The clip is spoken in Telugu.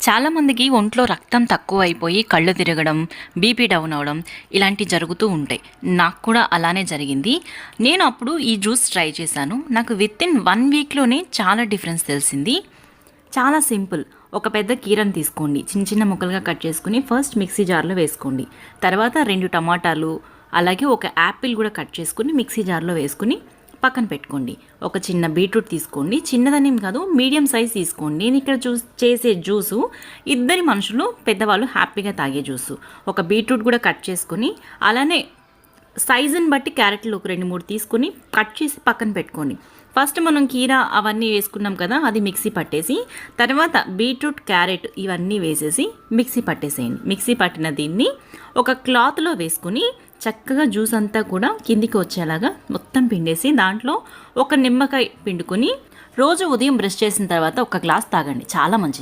చాలామందికి ఒంట్లో రక్తం తక్కువ అయిపోయి కళ్ళు తిరగడం, బీపీ డౌన్ అవ్వడం ఇలాంటివి జరుగుతూ ఉంటాయి. నాకు కూడా అలానే జరిగింది. నేను అప్పుడు ఈ జ్యూస్ ట్రై చేశాను. నాకు వితిన్ 1 వీక్లోనే చాలా డిఫరెన్స్ తెలిసింది. చాలా సింపుల్. ఒక పెద్ద కీరను తీసుకోండి, చిన్న చిన్న ముక్కలుగా కట్ చేసుకుని ఫస్ట్ మిక్సీ జార్లో వేసుకోండి. తర్వాత 2 టమాటాలు, అలాగే ఒక యాపిల్ కూడా కట్ చేసుకుని మిక్సీ జార్లో వేసుకుని పక్కన పెట్టుకోండి. ఒక చిన్న బీట్రూట్ తీసుకోండి, చిన్నదనేం కాదు, మీడియం సైజ్ తీసుకోండి. నేను ఇక్కడ చేసే జ్యూసు 2 మనుషులు పెద్దవాళ్ళు హ్యాపీగా తాగే జ్యూసు. ఒక బీట్రూట్ కూడా కట్ చేసుకొని, అలానే సైజుని బట్టి క్యారెట్లు ఒక 2-3 తీసుకొని కట్ చేసి పక్కన పెట్టుకోండి. ఫస్ట్ మనం కీరా అవన్నీ వేసుకున్నాం కదా, అది మిక్సీ పట్టేసి తర్వాత బీట్రూట్, క్యారెట్ ఇవన్నీ వేసేసి మిక్సీ పట్టేసేయండి. మిక్సీ పట్టిన దీన్ని ఒక క్లాత్లో వేసుకుని చక్కగా జ్యూస్ అంతా కూడా కిందికి వచ్చేలాగా మొత్తం పిండేసి దాంట్లో ఒక నిమ్మకాయ పిండుకొని రోజు ఉదయం బ్రష్ చేసిన తర్వాత ఒక గ్లాస్ తాగండి. చాలా మంచిది.